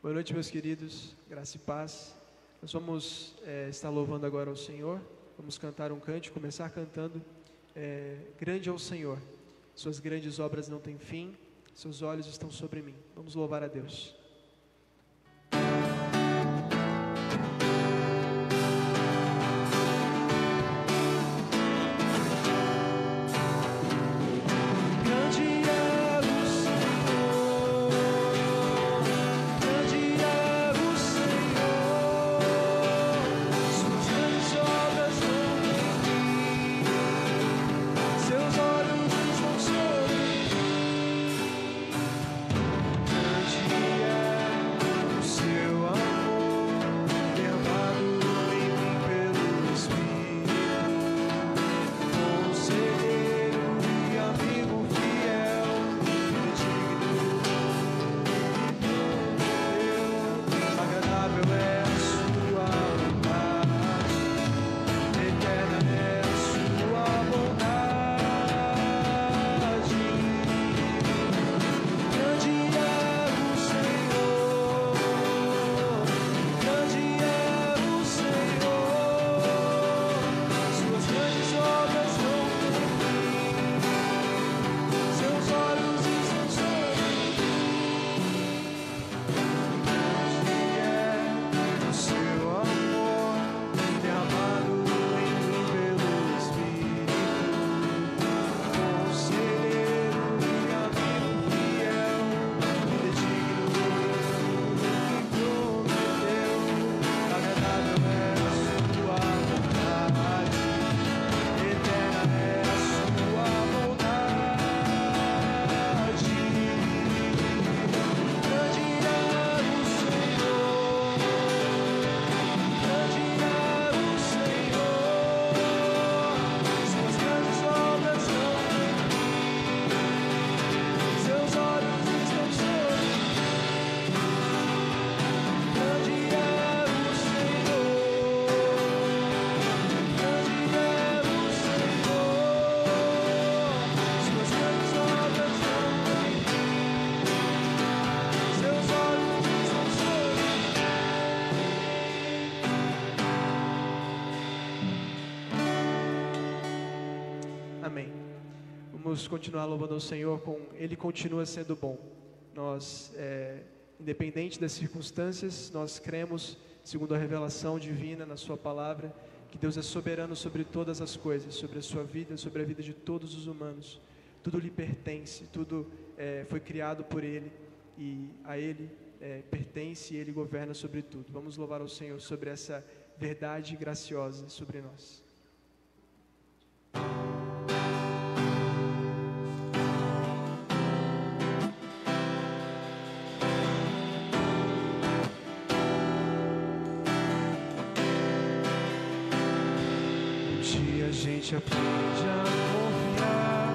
Boa noite, meus queridos, graça e paz. Nós vamos estar louvando agora ao Senhor. Vamos cantar um cântico, começar cantando Grande é o Senhor, suas grandes obras não têm fim, seus olhos estão sobre mim. Vamos louvar a Deus. Vamos continuar louvando ao Senhor Ele continua sendo bom. Nós, independente das circunstâncias, nós cremos, segundo a revelação divina na sua palavra, que Deus é soberano sobre todas as coisas, sobre a sua vida, sobre a vida de todos os humanos. Tudo lhe pertence, tudo foi criado por Ele e a Ele pertence e Ele governa sobre tudo. Vamos louvar ao Senhor sobre essa verdade graciosa sobre nós. A gente aprende a confiar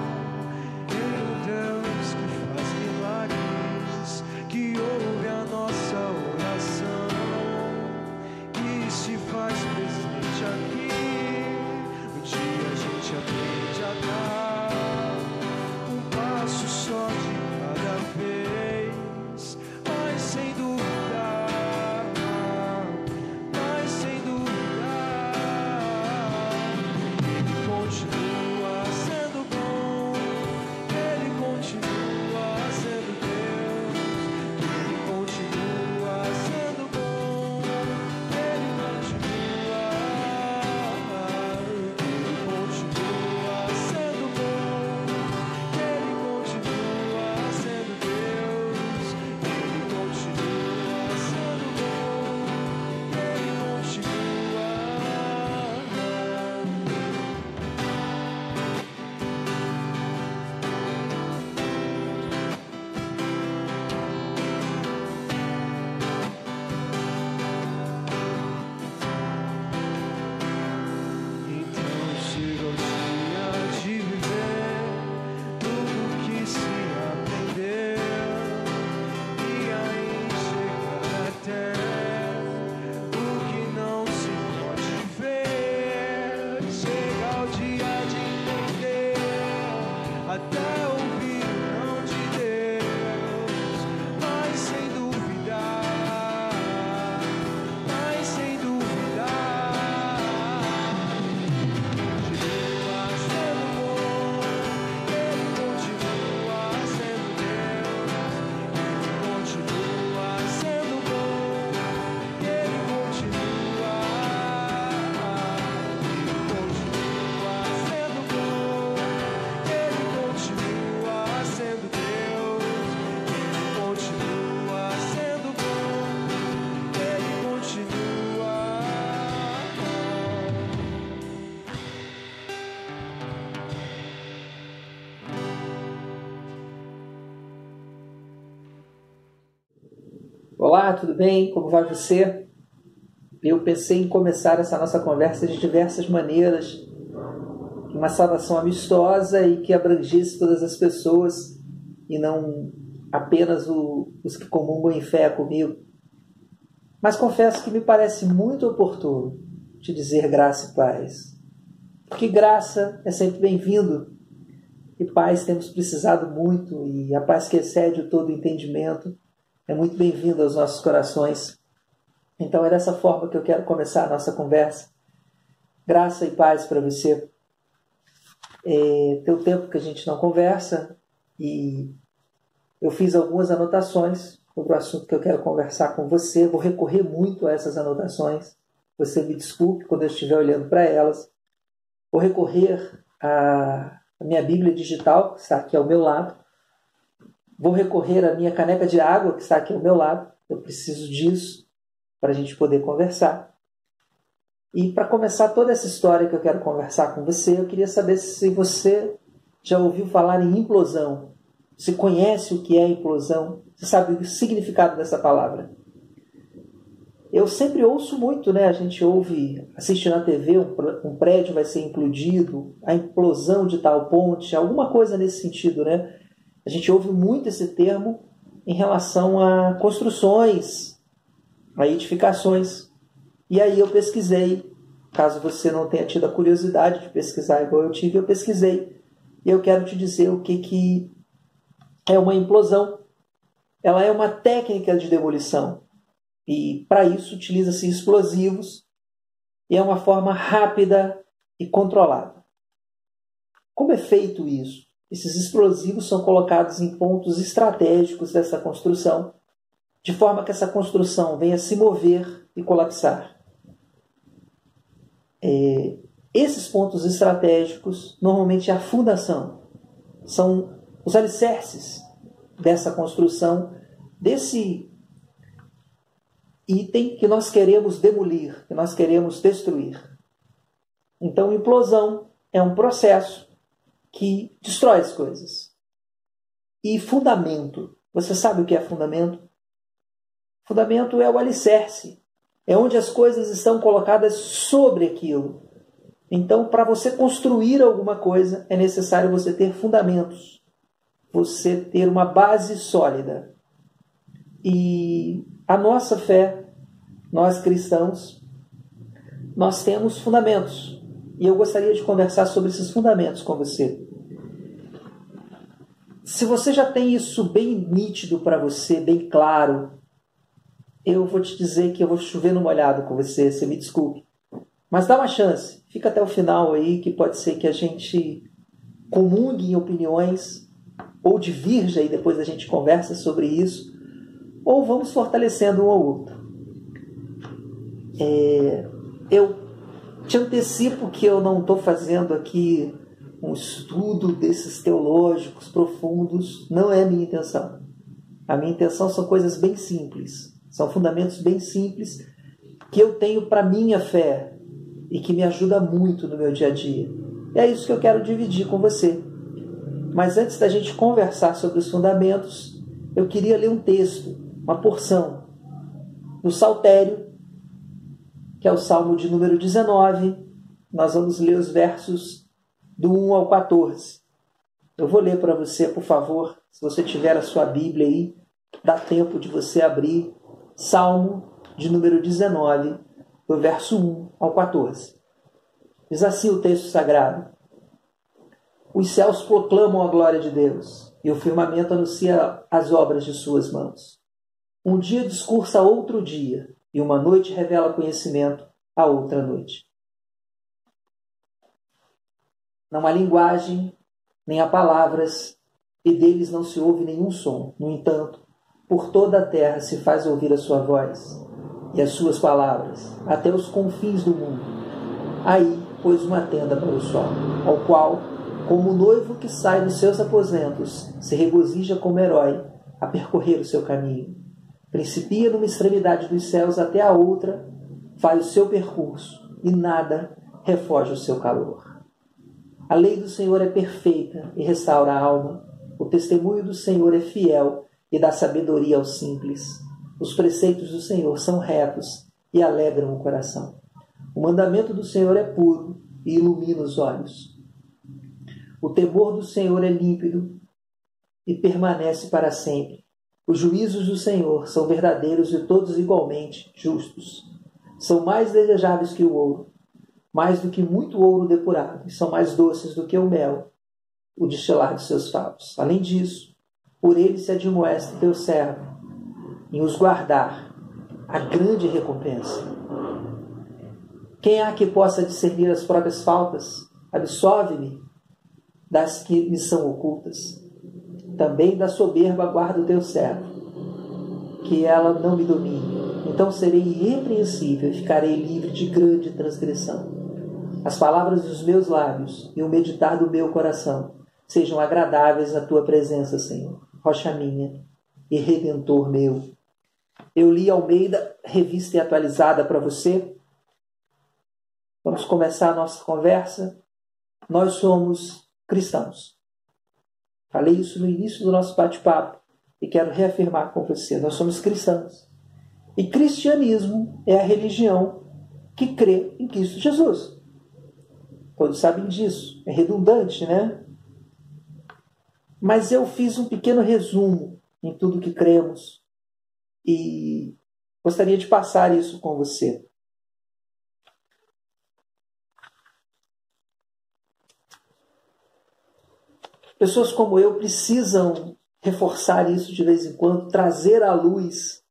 em um Deus que faz milagres, que ouve a nossa oração e se faz presente aqui. Um dia a gente aprende a dar um passo só de cada vez, mas sem dúvida. Continua Olá, tudo bem? Como vai você? Eu pensei em começar essa nossa conversa de diversas maneiras, uma saudação amistosa e que abrangesse todas as pessoas e não apenas os que comungam em fé comigo. Mas confesso que me parece muito oportuno te dizer graça e paz, porque graça é sempre bem-vindo e paz temos precisado muito, e a paz que excede todo entendimento é muito bem-vinda aos nossos corações. Então é dessa forma que eu quero começar a nossa conversa. Graça e paz para você. Tem um tempo que a gente não conversa e eu fiz algumas anotações sobre o assunto que eu quero conversar com você. Vou recorrer muito a essas anotações. Você me desculpe quando eu estiver olhando para elas. Vou recorrer à minha Bíblia digital, que está aqui ao meu lado. Vou recorrer à minha caneca de água, que está aqui ao meu lado. Eu preciso disso para a gente poder conversar. E para começar toda essa história que eu quero conversar com você, eu queria saber se você já ouviu falar em implosão. Você conhece o que é implosão? Você sabe o significado dessa palavra? Eu sempre ouço muito, né? A gente ouve, assiste na TV, um prédio vai ser implodido, a implosão de tal ponte, alguma coisa nesse sentido, né? A gente ouve muito esse termo em relação a construções, a edificações. E aí eu pesquisei, caso você não tenha tido a curiosidade de pesquisar igual eu tive, eu pesquisei. E eu quero te dizer o que é uma implosão. Ela é uma técnica de demolição. E para isso utiliza-se explosivos e é uma forma rápida e controlada. Como é feito isso? Esses explosivos são colocados em pontos estratégicos dessa construção, de forma que essa construção venha se mover e colapsar. Esses pontos estratégicos, normalmente é a fundação, são os alicerces dessa construção, desse item que nós queremos demolir, que nós queremos destruir. Então, implosão é um processo que destrói as coisas. E fundamento, você sabe o que é fundamento? Fundamento é o alicerce, é onde as coisas estão colocadas sobre aquilo. Então, para você construir alguma coisa, é necessário você ter fundamentos, você ter uma base sólida. E a nossa fé, nós cristãos, nós temos fundamentos. E eu gostaria de conversar sobre esses fundamentos com você. Se você já tem isso bem nítido para você, bem claro, eu vou te dizer que eu vou chover no molhado com você, me desculpe. Mas dá uma chance, fica até o final aí, que pode ser que a gente comungue em opiniões, ou divirja e depois a gente conversa sobre isso, ou vamos fortalecendo um ao outro. Eu te antecipo que eu não estou fazendo aqui um estudo desses teológicos profundos, não é a minha intenção. A minha intenção são coisas bem simples, são fundamentos bem simples que eu tenho para a minha fé e que me ajuda muito no meu dia a dia. E é isso que eu quero dividir com você. Mas antes da gente conversar sobre os fundamentos, eu queria ler um texto, uma porção do Saltério, que é o Salmo de número 19. Nós vamos ler os versos do 1 ao 14. Eu vou ler para você, por favor, se você tiver a sua Bíblia aí, dá tempo de você abrir Salmo de número 19, do verso 1 ao 14. Diz assim o texto sagrado: Os céus proclamam a glória de Deus, e o firmamento anuncia as obras de suas mãos. Um dia discursa a outro dia, e uma noite revela conhecimento a outra noite. Não há linguagem, nem há palavras, e deles não se ouve nenhum som. No entanto, por toda a terra se faz ouvir a sua voz e as suas palavras, até os confins do mundo. Aí pôs uma tenda para o sol, ao qual, como o noivo que sai dos seus aposentos, se regozija como herói a percorrer o seu caminho. Principia numa extremidade dos céus até a outra, faz o seu percurso, e nada refoge o seu calor. A lei do Senhor é perfeita e restaura a alma. O testemunho do Senhor é fiel e dá sabedoria aos simples. Os preceitos do Senhor são retos e alegram o coração. O mandamento do Senhor é puro e ilumina os olhos. O temor do Senhor é límpido e permanece para sempre. Os juízos do Senhor são verdadeiros e todos igualmente justos. São mais desejáveis que o ouro, mais do que muito ouro depurado, e são mais doces do que o mel, o destilar de seus favos. Além disso, por ele se admoesta teu servo, em os guardar a grande recompensa. Quem há que possa discernir as próprias faltas? Absolve-me das que me são ocultas. Também da soberba guarda o teu servo, que ela não me domine. Então serei irrepreensível e ficarei livre de grande transgressão. As palavras dos meus lábios e o meditar do meu coração sejam agradáveis na tua presença, Senhor, rocha minha e redentor meu. Eu li Almeida, revista e atualizada para você. Vamos começar a nossa conversa. Nós somos cristãos. Falei isso no início do nosso bate-papo e quero reafirmar com você. Nós somos cristãos. E cristianismo é a religião que crê em Cristo Jesus. Todos sabem disso. É redundante, né? Mas eu fiz um pequeno resumo em tudo que cremos e gostaria de passar isso com você. Pessoas como eu precisam reforçar isso de vez em quando, trazer à luz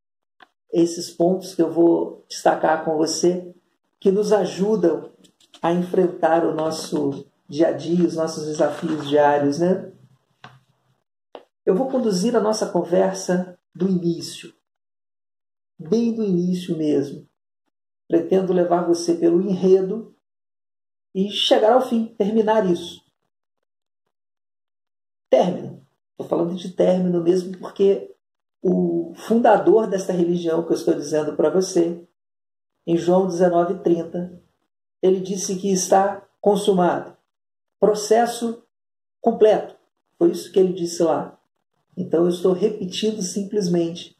esses pontos que eu vou destacar com você, que nos ajudam a enfrentar o nosso dia a dia, os nossos desafios diários, né? Eu vou conduzir a nossa conversa do início, bem do início mesmo. Pretendo levar você pelo enredo e chegar ao fim, terminar isso. Término. Estou falando de término mesmo porque o fundador desta religião que eu estou dizendo para você, em João 19:30, ele disse que está consumado. Processo completo. Foi isso que ele disse lá. Então eu estou repetindo simplesmente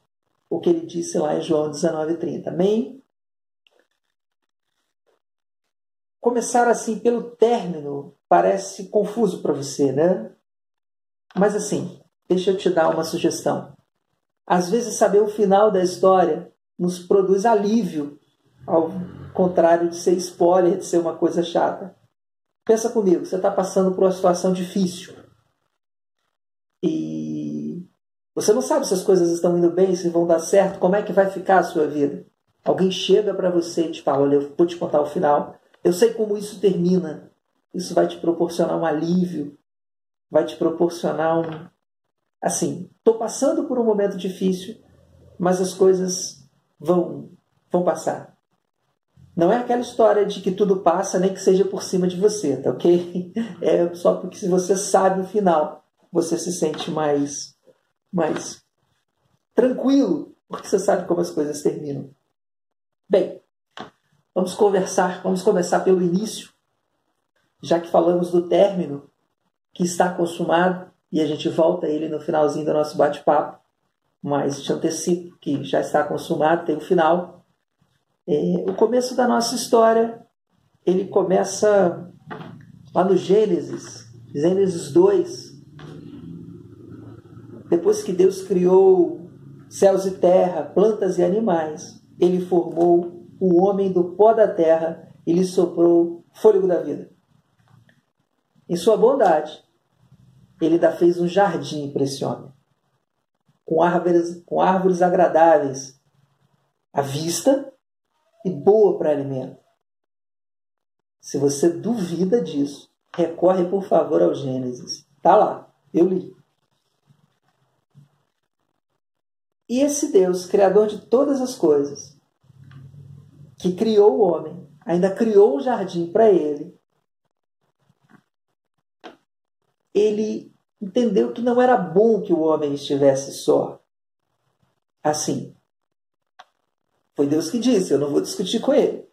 o que ele disse lá em João 19:30. Amém? Começar assim pelo término parece confuso para você, né? Mas assim, deixa eu te dar uma sugestão. Às vezes saber o final da história nos produz alívio, ao contrário de ser spoiler, de ser uma coisa chata. Pensa comigo, você está passando por uma situação difícil. E você não sabe se as coisas estão indo bem, se vão dar certo, como é que vai ficar a sua vida. Alguém chega para você e te fala, olha, eu vou te contar o final. Eu sei como isso termina. Isso vai te proporcionar um alívio, vai te proporcionar um... Assim, estou passando por um momento difícil, mas as coisas vão passar. Não é aquela história de que tudo passa, nem que seja por cima de você, tá ok? É só porque se você sabe o final, você se sente mais tranquilo, porque você sabe como as coisas terminam. Bem, vamos começar pelo início, já que falamos do término, que está consumado, e a gente volta a ele no finalzinho do nosso bate-papo, mas te antecipo que já está consumado, tem o final. O começo da nossa história, ele começa lá no Gênesis 2. Depois que Deus criou céus e terra, plantas e animais, ele formou o homem do pó da terra e lhe soprou fôlego da vida. Em sua bondade, ele ainda fez um jardim para esse homem, com árvores agradáveis à vista e boa para alimento. Se você duvida disso, recorre, por favor, ao Gênesis. Está lá, eu li. E esse Deus, Criador de todas as coisas, que criou o homem, ainda criou um jardim para ele, ele entendeu que não era bom que o homem estivesse só. Assim. Foi Deus que disse, eu não vou discutir com ele.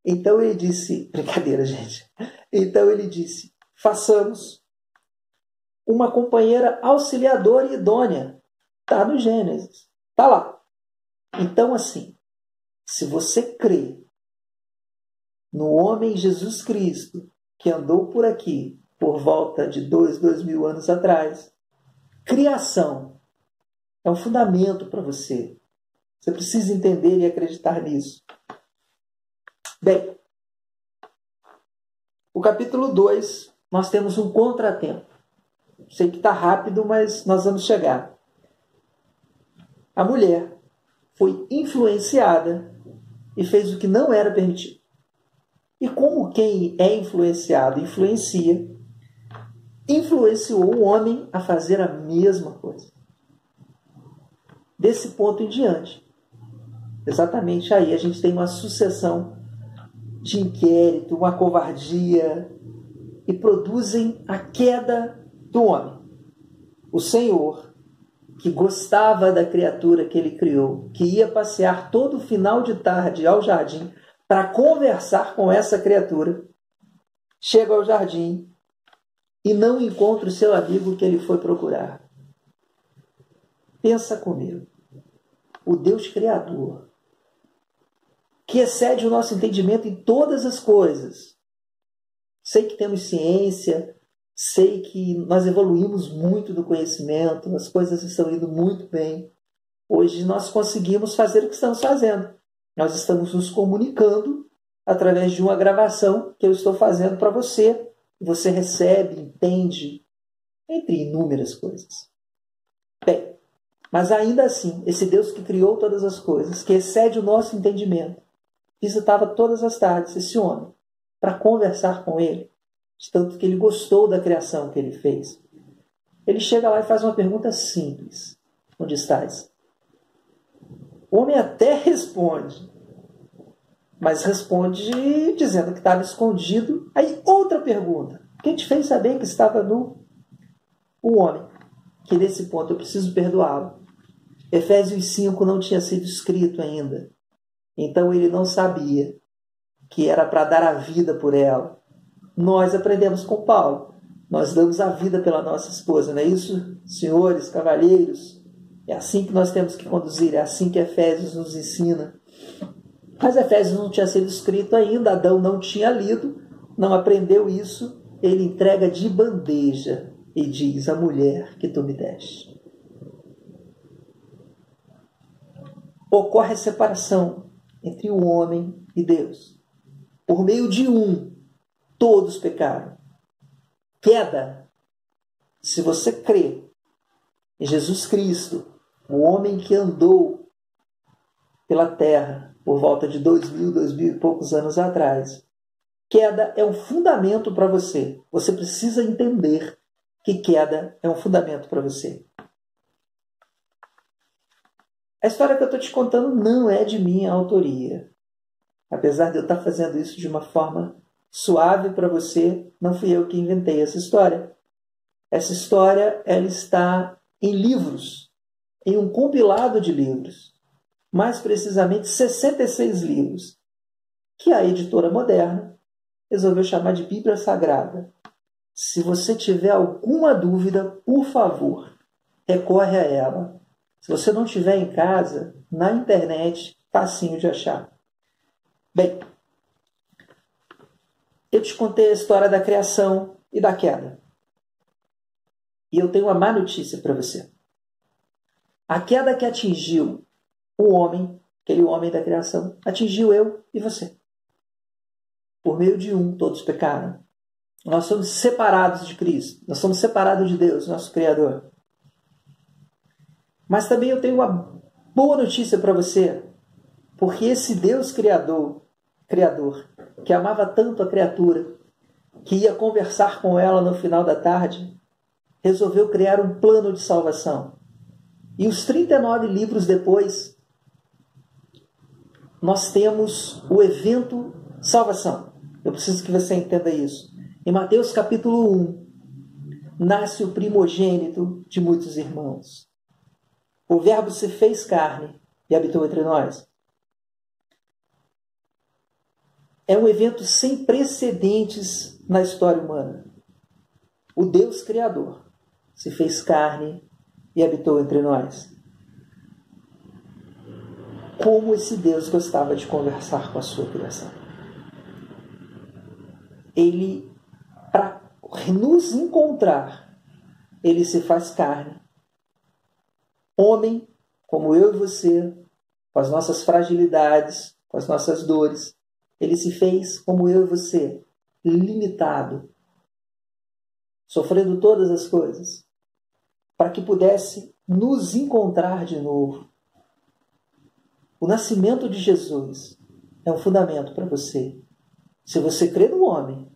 Então ele disse, brincadeira, gente. Então ele disse, façamos uma companheira auxiliadora e idônea. Está no Gênesis. Está lá. Então, assim, se você crê no homem Jesus Cristo, que andou por aqui por volta de 2.000 anos atrás, criação é um fundamento para você. Você precisa entender e acreditar nisso. Bem, o capítulo 2, nós temos um contratempo. Sei que está rápido, mas nós vamos chegar. A mulher foi influenciada e fez o que não era permitido. E como quem é influenciado influenciou o homem a fazer a mesma coisa. Desse ponto em diante, exatamente aí a gente tem uma sucessão de inquérito, uma covardia, e produzem a queda do homem. O Senhor, que gostava da criatura que ele criou, que ia passear todo final de tarde ao jardim para conversar com essa criatura, chega ao jardim e não encontra o seu amigo que ele foi procurar. Pensa comigo. O Deus Criador, que excede o nosso entendimento em todas as coisas. Sei que temos ciência, sei que nós evoluímos muito no conhecimento, as coisas estão indo muito bem. Hoje nós conseguimos fazer o que estamos fazendo. Nós estamos nos comunicando através de uma gravação que eu estou fazendo para você. Você recebe, entende, entre inúmeras coisas. Bem, mas ainda assim, esse Deus que criou todas as coisas, que excede o nosso entendimento, visitava todas as tardes esse homem para conversar com ele, de tanto que ele gostou da criação que ele fez. Ele chega lá e faz uma pergunta simples. Onde estás? O homem até responde, mas responde dizendo que estava escondido. Aí outra pergunta. Quem te fez saber que estava nu? O homem, que nesse ponto eu preciso perdoá-lo. Efésios 5 não tinha sido escrito ainda. Então ele não sabia que era para dar a vida por ela. Nós aprendemos com Paulo. Nós damos a vida pela nossa esposa, não é isso, senhores, cavalheiros? É assim que nós temos que conduzir, é assim que Efésios nos ensina. Mas Efésios não tinha sido escrito ainda, Adão não tinha lido, não aprendeu isso. Ele entrega de bandeja e diz: a mulher que tu me deste. Ocorre a separação entre o homem e Deus. Por meio de um, todos pecaram. Queda. Se você crê em Jesus Cristo, o homem que andou pela terra por volta de 2.000 e poucos anos atrás, queda é um fundamento para você. Você precisa entender que queda é um fundamento para você. A história que eu estou te contando não é de minha autoria. Apesar de eu estar fazendo isso de uma forma suave para você, não fui eu que inventei essa história. Essa história ela está em livros, em um compilado de livros. Mais precisamente 66 livros, que a editora Moderna resolveu chamar de Bíblia Sagrada. Se você tiver alguma dúvida, por favor, recorre a ela. Se você não tiver em casa, na internet, facinho de achar. Bem, eu te contei a história da criação e da queda. E eu tenho uma má notícia para você. A queda que atingiu o homem, aquele homem da criação, atingiu eu e você. Por meio de um, todos pecaram. Nós somos separados de Cristo. Nós somos separados de Deus, nosso Criador. Mas também eu tenho uma boa notícia para você. Porque esse Deus Criador, que amava tanto a criatura, que ia conversar com ela no final da tarde, resolveu criar um plano de salvação. E os 39 livros depois, nós temos o evento salvação. Eu preciso que você entenda isso. Em Mateus capítulo 1, nasce o primogênito de muitos irmãos. O Verbo se fez carne e habitou entre nós. É um evento sem precedentes na história humana. O Deus Criador se fez carne e habitou entre nós. como esse Deus gostava de conversar com a sua criação. Ele, para nos encontrar, ele se faz carne. Homem, como eu e você, com as nossas fragilidades, com as nossas dores. Ele se fez como eu e você, limitado, sofrendo todas as coisas, para que pudesse nos encontrar de novo. O nascimento de Jesus é um fundamento para você. Se você crê no homem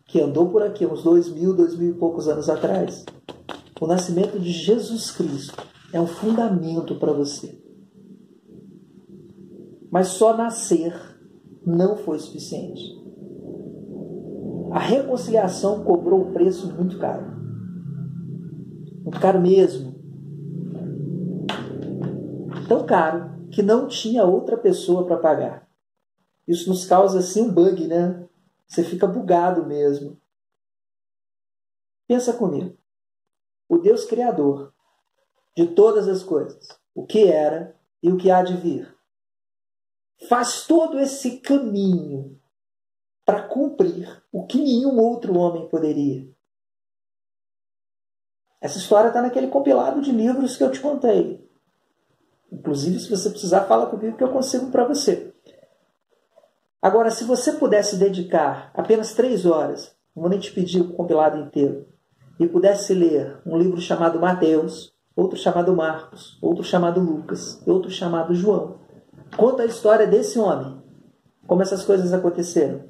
que andou por aqui uns 2000 e poucos anos atrás, o nascimento de Jesus Cristo é um fundamento para você. Mas só nascer não foi suficiente. A reconciliação cobrou um preço muito caro. Muito caro mesmo. Tão caro que não tinha outra pessoa para pagar. Isso nos causa assim um bug, né? Você fica bugado mesmo. Pensa comigo. O Deus Criador de todas as coisas, o que era e o que há de vir, faz todo esse caminho para cumprir o que nenhum outro homem poderia. Essa história está naquele compilado de livros que eu te contei. Inclusive, se você precisar, fala comigo que eu consigo para você. Agora, se você pudesse dedicar apenas 3 horas, não vou nem te pedir o compilado inteiro, e pudesse ler um livro chamado Mateus, outro chamado Marcos, outro chamado Lucas, e outro chamado João, conta a história desse homem, como essas coisas aconteceram.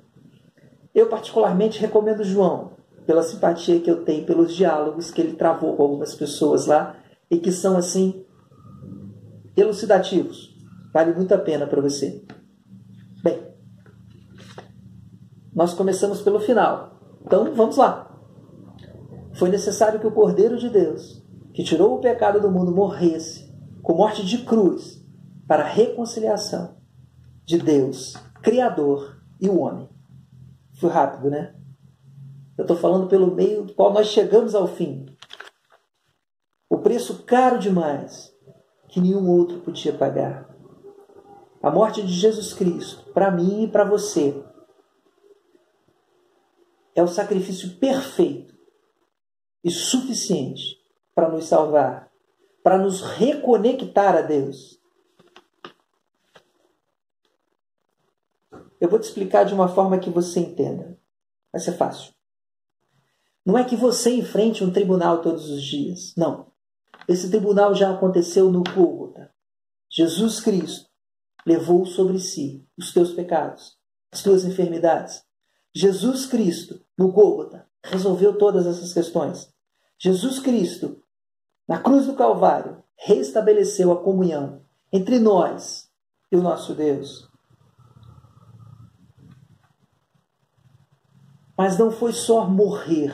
Eu particularmente recomendo João, pela simpatia que eu tenho, pelos diálogos que ele travou com algumas pessoas lá, e que são assim, elucidativos. Vale muito a pena para você. Bem, nós começamos pelo final. Então, vamos lá. Foi necessário que o Cordeiro de Deus, que tirou o pecado do mundo, morresse com morte de cruz para a reconciliação de Deus, Criador, e o homem. Foi rápido, né? Eu estou falando pelo meio do qual nós chegamos ao fim. O preço caro demais que nenhum outro podia pagar. A morte de Jesus Cristo, para mim e para você, é o sacrifício perfeito e suficiente para nos salvar, para nos reconectar a Deus. Eu vou te explicar de uma forma que você entenda. Vai ser fácil. Não é que você enfrente um tribunal todos os dias. Não. Esse tribunal já aconteceu no Gólgota. Jesus Cristo levou sobre si os teus pecados, as tuas enfermidades. Jesus Cristo, no Gólgota, resolveu todas essas questões. Jesus Cristo, na cruz do Calvário, restabeleceu a comunhão entre nós e o nosso Deus. Mas não foi só morrer.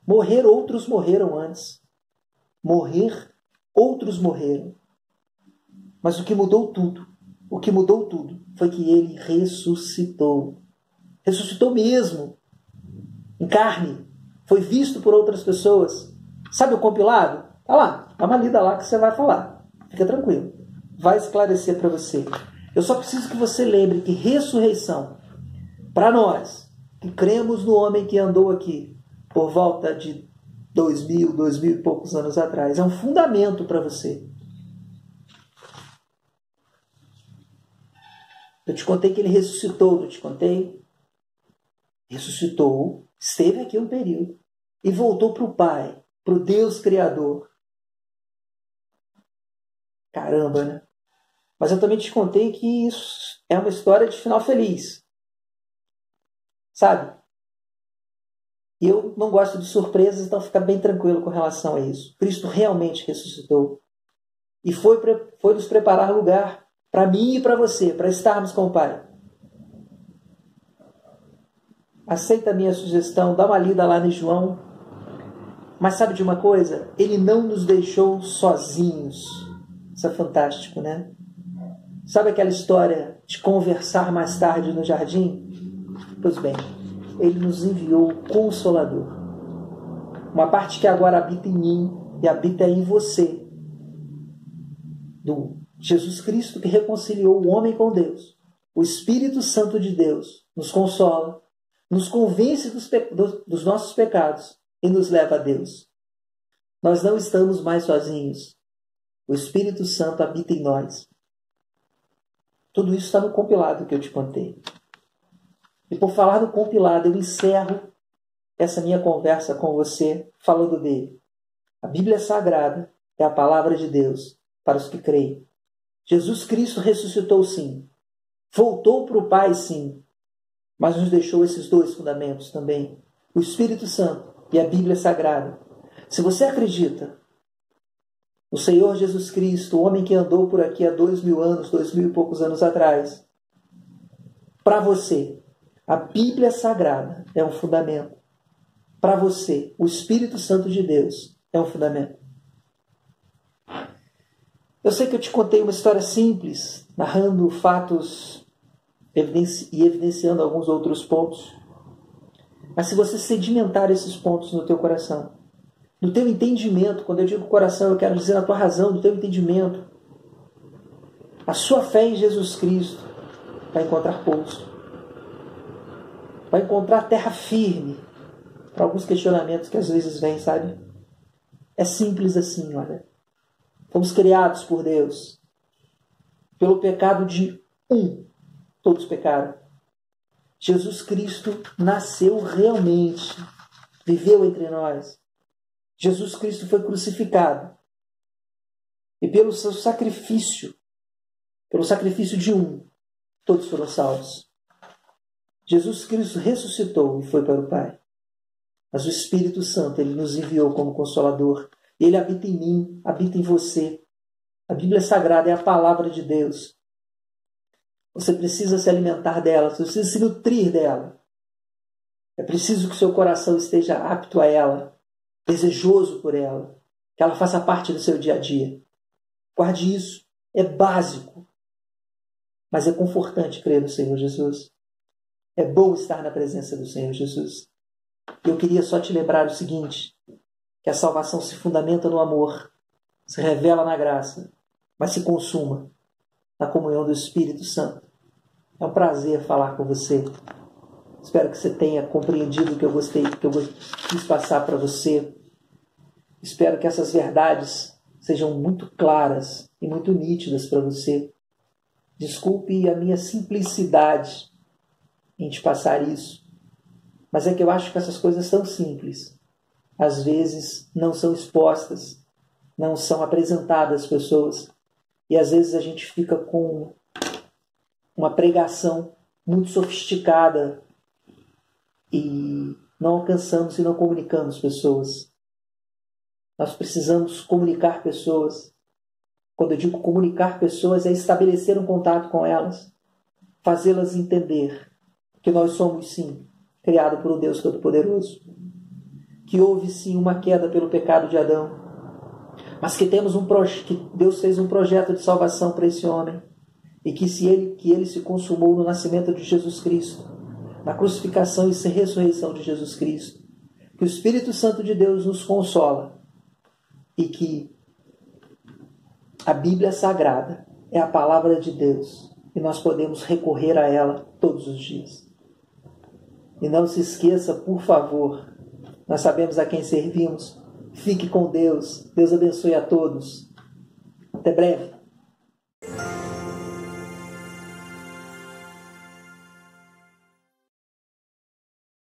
Morrer, outros morreram antes. Morrer, outros morreram. Mas o que mudou tudo foi que ele ressuscitou. Ressuscitou mesmo. Em carne. Foi visto por outras pessoas. Sabe o compilado? Tá lá. Dá uma lida lá que você vai falar. Fica tranquilo. Vai esclarecer para você. Eu só preciso que você lembre que ressurreição, para nós, que cremos no homem que andou aqui por volta de 2000 e poucos anos atrás, é um fundamento para você. Eu te contei que ele ressuscitou, não te contei? Ressuscitou, esteve aqui um período e voltou para o Pai, para o Deus Criador. Caramba, né? Mas eu também te contei que isso é uma história de final feliz. Sabe? E eu não gosto de surpresas, então fica bem tranquilo com relação a isso. Cristo realmente ressuscitou. E foi nos preparar lugar para mim e para você, para estarmos com o Pai. Aceita a minha sugestão, dá uma lida lá no João. Mas sabe de uma coisa? Ele não nos deixou sozinhos. Isso é fantástico, né? Sabe aquela história de conversar mais tarde no jardim? Pois bem, ele nos enviou o Consolador. Uma parte que agora habita em mim e habita em você. Jesus Cristo que reconciliou o homem com Deus. O Espírito Santo de Deus nos consola, nos convence dos nossos pecados e nos leva a Deus. Nós não estamos mais sozinhos. O Espírito Santo habita em nós. Tudo isso está no compilado que eu te contei. E por falar no compilado, eu encerro essa minha conversa com você falando dele. A Bíblia Sagrada é a palavra de Deus para os que creem. Jesus Cristo ressuscitou sim. Voltou para o Pai sim. Mas nos deixou esses dois fundamentos também. O Espírito Santo e a Bíblia Sagrada. Se você acredita no Senhor Jesus Cristo, o homem que andou por aqui há 2000 anos, 2000 e poucos anos atrás, para você, a Bíblia Sagrada é um fundamento. Para você, o Espírito Santo de Deus é um fundamento. Eu sei que eu te contei uma história simples, narrando fatos e evidenciando alguns outros pontos. Mas se você sedimentar esses pontos no teu coração, no teu entendimento, quando eu digo coração, eu quero dizer na tua razão, no teu entendimento, a sua fé em Jesus Cristo vai encontrar pouso. Vai encontrar terra firme para alguns questionamentos que às vezes vêm, sabe? É simples assim, olha. Fomos criados por Deus. Pelo pecado de todos pecaram. Jesus Cristo nasceu realmente, viveu entre nós. Jesus Cristo foi crucificado. E pelo seu sacrifício, pelo sacrifício de todos foram salvos. Jesus Cristo ressuscitou e foi para o Pai. Mas o Espírito Santo, Ele nos enviou como Consolador. Ele habita em mim, habita em você. A Bíblia Sagrada é a palavra de Deus. Você precisa se alimentar dela, você precisa se nutrir dela. É preciso que o seu coração esteja apto a ela, desejoso por ela, que ela faça parte do seu dia a dia. Guarde isso, é básico, mas é confortante crer no Senhor Jesus. É bom estar na presença do Senhor Jesus. Eu queria só te lembrar o seguinte, que a salvação se fundamenta no amor, se revela na graça, mas se consuma na comunhão do Espírito Santo. É um prazer falar com você. Espero que você tenha compreendido o que eu quis passar para você. Espero que essas verdades sejam muito claras e muito nítidas para você. Desculpe a minha simplicidade em te passar isso, mas é que eu acho que essas coisas são simples. Às vezes não são expostas, não são apresentadas às pessoas, e às vezes a gente fica com uma pregação muito sofisticada e não alcançamos e não comunicamos as pessoas. Nós precisamos comunicar pessoas. Quando eu digo comunicar pessoas, é estabelecer um contato com elas, fazê-las entender que nós somos, sim, criados por um Deus Todo-Poderoso, que houve, sim, uma queda pelo pecado de Adão, mas que que Deus fez um projeto de salvação para esse homem, e que ele se consumou no nascimento de Jesus Cristo, na crucificação e ressurreição de Jesus Cristo, que o Espírito Santo de Deus nos consola, e que a Bíblia Sagrada é a palavra de Deus, e nós podemos recorrer a ela todos os dias. E não se esqueça, por favor, nós sabemos a quem servimos. Fique com Deus. Deus abençoe a todos. Até breve.